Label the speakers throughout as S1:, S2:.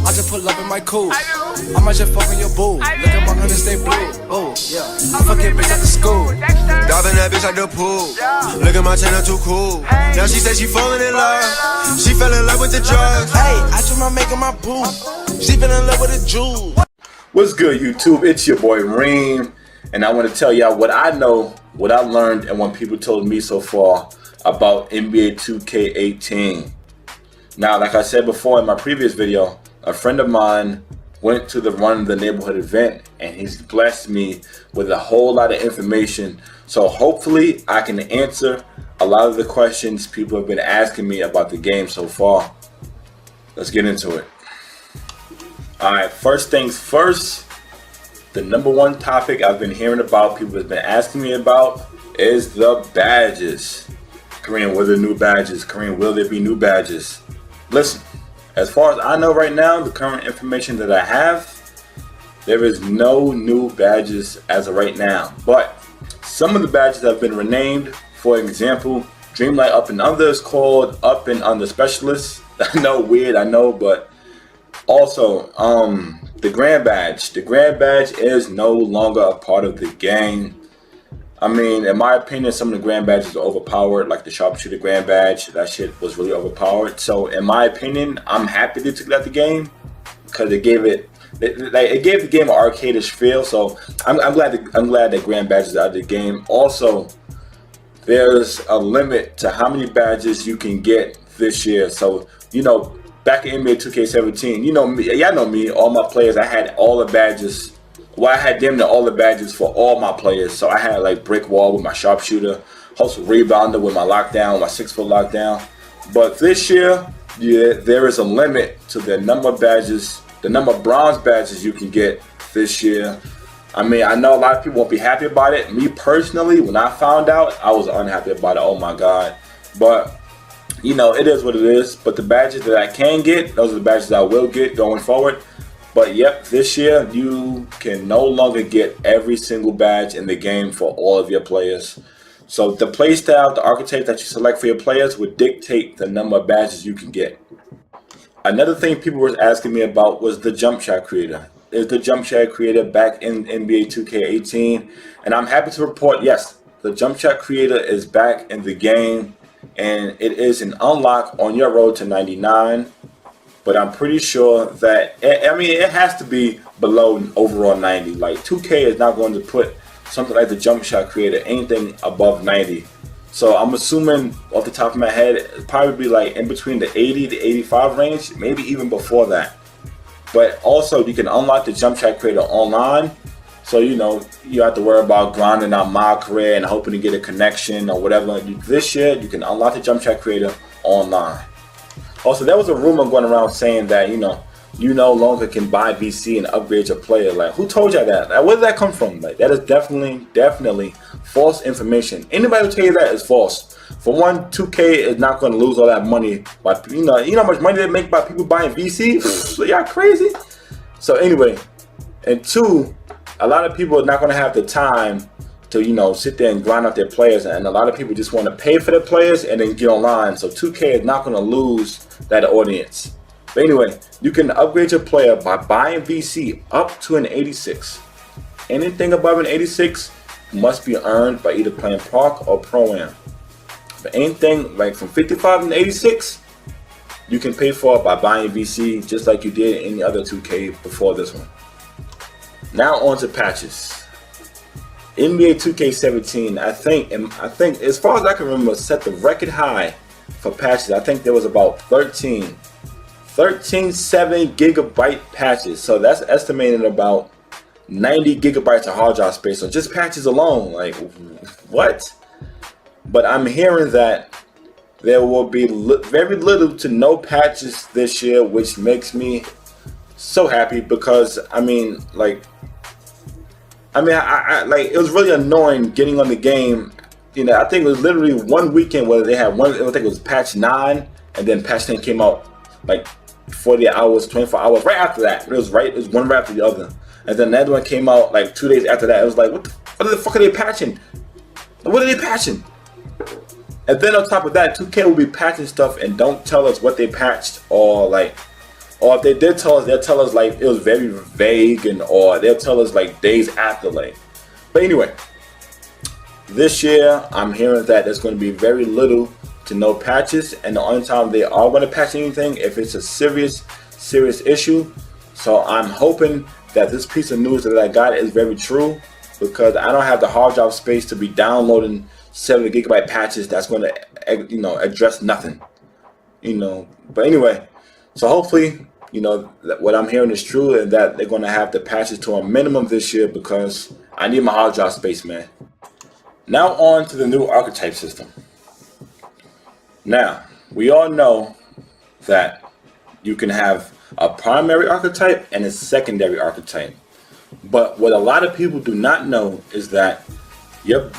S1: I just pull up in my coupe. I might just fuck on your boo. Look at my hundred stay blue. Oh, yeah. I fuck your bitch at the school.
S2: Diving that bitch like the pool. Look at my channel too cool. Now she said she falling in love. She fell in love with the drugs.
S1: Hey, I just might make her my boo. She fell in love with the jewel.
S3: What's good, YouTube? It's your boy Reem, and I want to tell y'all what I know, what I learned, and what people told me so far about NBA 2K18. Now, like I said before in my previous video, a friend of mine went to the Run the Neighborhood event, and he's blessed me with a whole lot of information. So hopefully I can answer a lot of the questions people have been asking me about the game so far. Let's get into it. Alright, first things first, the number one topic I've been hearing about, people have been asking me about, is the badges. Kareem, what are the new badges? Kareem, will there be new badges? Listen, as far as I know right now, the current information that I have, there is no new badges as of right now. But some of the badges have been renamed. For example, Dreamlight Up and Under is called Up and Under Specialist. I know, weird, I know, but also, the Grand Badge. The Grand Badge is no longer a part of the game. I mean, in my opinion, some of the Grand Badges are overpowered, like the Sharpshooter Grand Badge. That shit was really overpowered. So, in my opinion, I'm happy they took it out the game because it gave it gave the game an arcadish feel. So, I'm glad that Grand Badge is out of the game. Also, there's a limit to how many badges you can get this year. So, you know, back in NBA 2K17, you know me, y'all know me, all my players, I had all the badges. Well, I had damn near all the badges for all my players. So I had like Brick Wall with my Sharpshooter, Hustle Rebounder with my Lockdown, my 6-foot Lockdown. But this year, yeah, there is a limit to the number of badges, the number of bronze badges you can get this year. I mean, I know a lot of people won't be happy about it. Me personally, when I found out, I was unhappy about it. Oh my God. But you know, it is what it is. But the badges that I can get, those are the badges I will get going forward. But yep, this year you can no longer get every single badge in the game for all of your players. So the play style, the archetype that you select for your players would dictate the number of badges you can get. Another thing people were asking me about was the jump shot creator. Is the jump shot creator back in NBA 2K18? And I'm happy to report, yes, the jump shot creator is back in the game. And it is an unlock on your road to 99, but I'm pretty sure that, I mean, it has to be below overall 90. Like 2K is not going to put something like the jump shot creator anything above 90. So I'm assuming off the top of my head, it'd probably be like in between the 80 to 85 range, maybe even before that. But also you can unlock the jump shot creator online. So, you know, you have to worry about grinding out my career and hoping to get a connection or whatever. This year, you can unlock the jump shot creator online. Also, there was a rumor going around saying that, you no longer can buy VC and upgrade your player. Like, who told you that? Like, where did that come from? Like, that is definitely false information. Anybody who tell you that is false. For one, 2K is not going to lose all that money by, you know how much money they make by people buying VC? So y'all crazy? So anyway, and two, a lot of people are not going to have the time to, you know, sit there and grind out their players, and a lot of people just want to pay for their players and then get online. So 2K is not going to lose that audience. But anyway, you can upgrade your player by buying VC up to an 86. Anything above an 86 must be earned by either playing Park or Pro-Am. But anything like from 55 and 86, you can pay for it by buying VC just like you did any other 2K before this one. Now on to patches. NBA 2K17, I think as far as I can remember, set the record high for patches. I think there was about 13 7 gigabyte patches. So that's estimated about 90 gigabytes of hard drive space. So just patches alone, like what? But I'm hearing that there will be very little to no patches this year, which makes me so happy because I it was really annoying getting on the game. You know, I think it was literally one weekend where they had one. I think it was patch 9, and then patch 10 came out like 40 hours, 24 hours right after that. It was one right after the other, and then another one came out like 2 days after that. It was like, what the fuck are they patching? What are they patching? And then on top of that, 2K will be patching stuff and don't tell us what they patched or Or if they did tell us, they'll tell us like it was very vague, or they'll tell us like days after, like. But anyway, this year I'm hearing that there's going to be very little to no patches, and the only time they are going to patch anything if it's a serious issue. So I'm hoping that this piece of news that I got is very true, because I don't have the hard drive space to be downloading 70 gigabyte patches that's going to, you know, address nothing, you know. But anyway, so hopefully, you know, what I'm hearing is true, and that they're going to have the patches to a minimum this year, because I need my hard drive space, man. Now on to the new archetype system. Now, we all know that you can have a primary archetype and a secondary archetype. But what a lot of people do not know is that your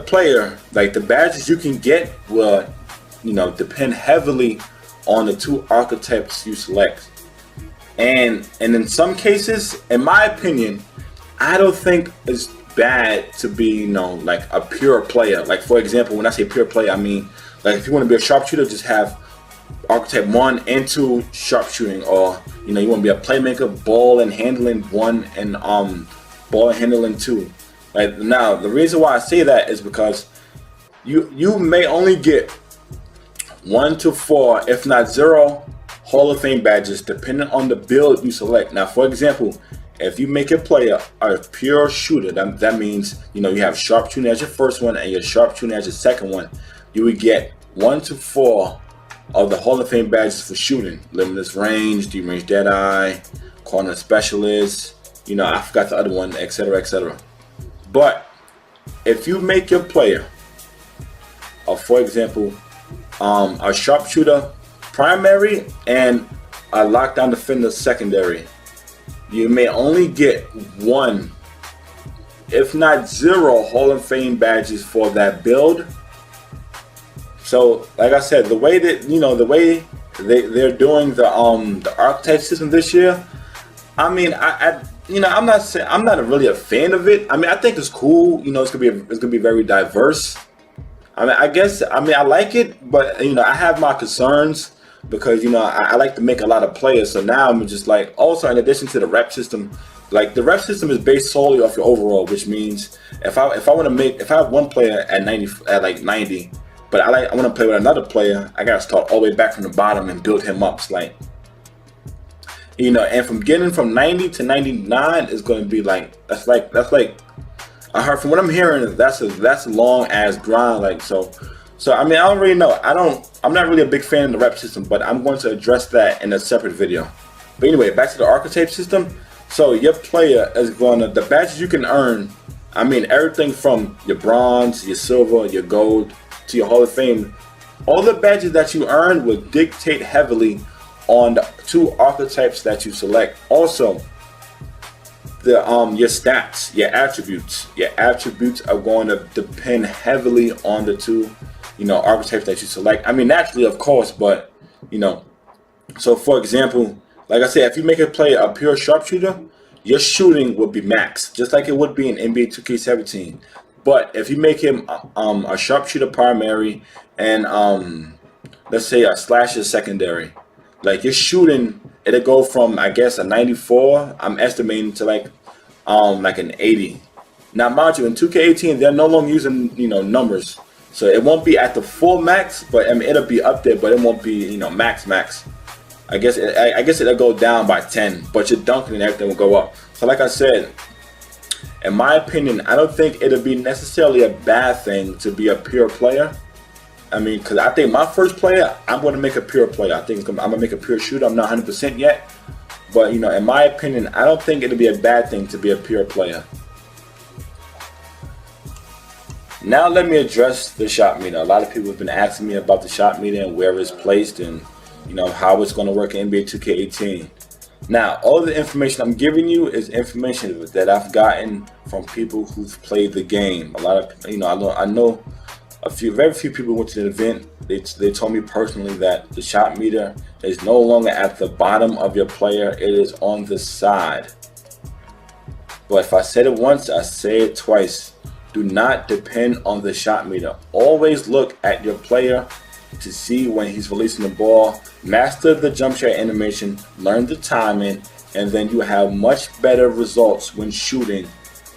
S3: player, like the badges you can get, will, you know, depend heavily on the two archetypes you select. And in some cases, in my opinion, I don't think it's bad to be, you know, like a pure player. Like, for example, when I say pure player, I mean, like, if you want to be a sharpshooter, just have archetype 1 and 2 sharpshooting. Or, you know, you want to be a playmaker, ball and handling 1 and ball and handling 2. Like, now, the reason why I say that is because you may only get 1 to 4, if not 0, Hall of Fame badges, depending on the build you select. Now, for example, if you make a player a pure shooter, that means, you know, you have sharpshooting as your first one and your sharpshooting as your second one, you would get 1 to 4 of the Hall of Fame badges for shooting. Limitless range, deep range deadeye, corner specialist, you know, I forgot the other one, etc., etc. But if you make your player, for example, a sharpshooter primary and a lockdown defender secondary, you may only get 1, if not 0, Hall of Fame badges for that build. So, like I said, the way that, you know, the way they're doing the archetype system this year, I mean, I you know, I'm not really a fan of it. I mean, I think it's cool. You know, it's gonna be very diverse. I mean, I like it, but, you know, I have my concerns, because, you know, I like to make a lot of players. So now I'm just like, also in addition to the rep system, like the rep system is based solely off your overall, which means if I have one player at 90, but I want to play with another player, I gotta start all the way back from the bottom and build him up. It's like, you know, and from getting from 90 to 99 is going to be like, that's like I heard, from what I'm hearing, that's a long ass grind. Like, so I mean, I don't really know. I'm not really a big fan of the rep system, but I'm going to address that in a separate video. But anyway, back to the archetype system. So your player is going to, the badges you can earn, I mean, everything from your bronze, your silver, your gold, to your Hall of Fame, all the badges that you earn will dictate heavily on the two archetypes that you select. Also, the your stats, your attributes are going to depend heavily on the two, you know, archetypes that you select. I mean, naturally, of course, but, you know, so for example, like I said, if you make a player a pure sharpshooter, your shooting will be max, just like it would be in NBA 2K17. But if you make him a sharpshooter primary and let's say a slasher secondary, like your shooting, it'll go from, I guess, a 94, I'm estimating, to like an 80. Now, mind you, in 2K18, they're no longer using, you know, numbers, so it won't be at the full max, but I mean, it'll be up there, but it won't be, you know, max. I guess it'll go down by 10, but your dunking and everything will go up. So, like I said, in my opinion, I don't think it'll be necessarily a bad thing to be a pure player. I mean, because I think my first player, I'm going to make a pure player. I think I'm going to make a pure shooter. I'm not 100% yet. But, you know, in my opinion, I don't think it'll be a bad thing to be a pure player. Now let me address the shot meter. A lot of people have been asking me about the shot meter and where it's placed and, you know, how it's going to work in NBA 2K18. Now, all the information I'm giving you is information that I've gotten from people who've played the game. A lot of, you know, I know very few people went to the event. They told me personally that the shot meter is no longer at the bottom of your player. It is on the side. But if I said it once, I say it twice. Do not depend on the shot meter. Always look at your player to see when he's releasing the ball. Master the jump shot animation, learn the timing, and then you have much better results when shooting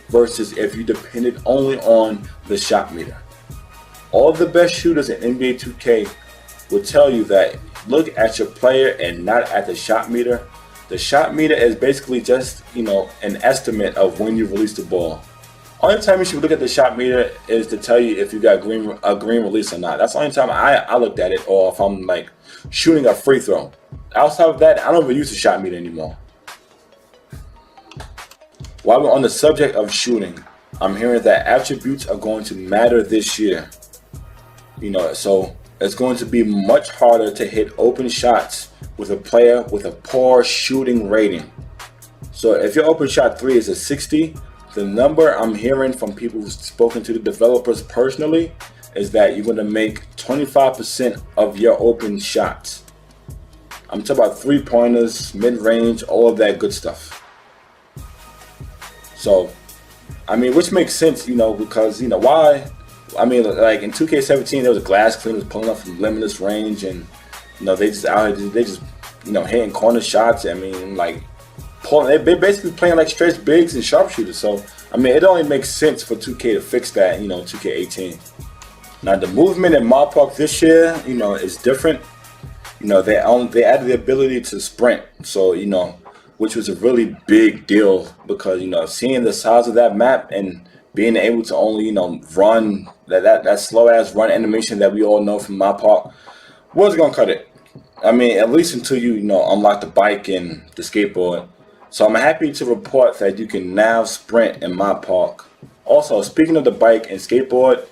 S3: versus if you depended only on the shot meter. All the best shooters in NBA 2K will tell you that look at your player and not at the shot meter. The shot meter is basically just, an estimate of when you release the ball. Only time you should look at the shot meter is to tell you if you got a green release or not. That's the only time I looked at it, or if I'm like shooting a free throw. Outside of that, I don't even use the shot meter anymore. While we're on the subject of shooting, I'm hearing that attributes are going to matter this year. So it's going to be much harder to hit open shots with a player with a poor shooting rating. So if your open shot 3 is a 60, the number I'm hearing from people who've spoken to the developers personally is that you're going to make 25% of your open shots. I'm talking about 3-pointers, mid-range, all of that good stuff. So, which makes sense, because, why? Like in 2K17, there was glass cleaners pulling up from limitless range, and they just hitting corner shots. They're basically playing like stretch bigs and sharpshooters. So it only makes sense for 2K to fix that. 2K18. Now the movement in Mod Park this year, is different. They added the ability to sprint. So which was a really big deal because seeing the size of that map and being able to only run that slow ass run animation that we all know from my park wasn't gonna cut it. At least until you unlock the bike and the skateboard. So I'm happy to report that you can now sprint in my park. Also, speaking of the bike and skateboard,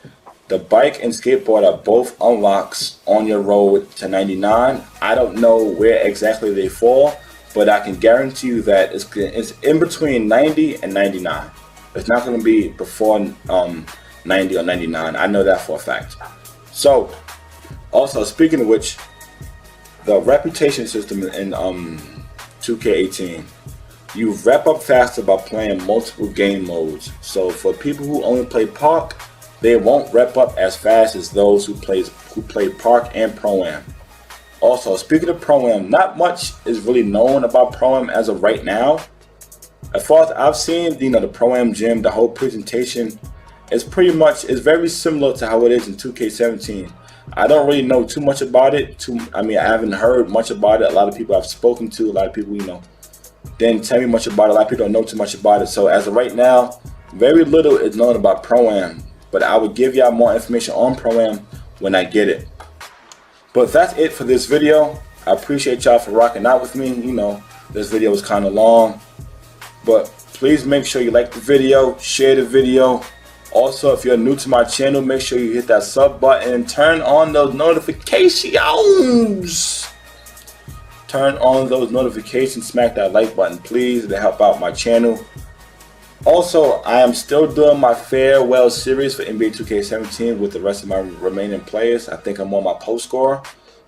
S3: the bike and skateboard are both unlocks on your road to 99. I don't know where exactly they fall, but I can guarantee you that it's in between 90 and 99. It's not going to be before 90 or 99. I know that for a fact. So, also speaking of which, the reputation system in 2K18, you wrap up faster by playing multiple game modes. So for people who only play Park, they won't rep up as fast as those who play Park and Pro-Am. Also, speaking of Pro-Am, not much is really known about Pro-Am as of right now. As far as I've seen, the Pro-Am gym, the whole presentation is very similar to how it is in 2K17. I don't really know too much about it. I haven't heard much about it. A lot of people I've spoken to, a lot of people, didn't tell me much about it. A lot of people don't know too much about it. So as of right now, very little is known about Pro-Am. But I will give y'all more information on Pro-Am when I get it. But that's it for this video. I appreciate y'all for rocking out with me. This video was kind of long. But please make sure you like the video, share the video. Also, if you're new to my channel, make sure you hit that sub button and turn on those notifications. Turn on those notifications, smack that like button, please, to help out my channel. Also, I am still doing my farewell series for NBA 2K17 with the rest of my remaining players. I think I'm on my post score,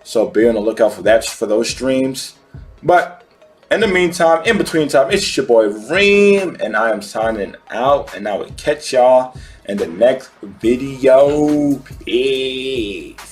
S3: so be on the lookout for those streams. But in the meantime, in between time, it's your boy Reem, and I am signing out, and I will catch y'all in the next video. Peace.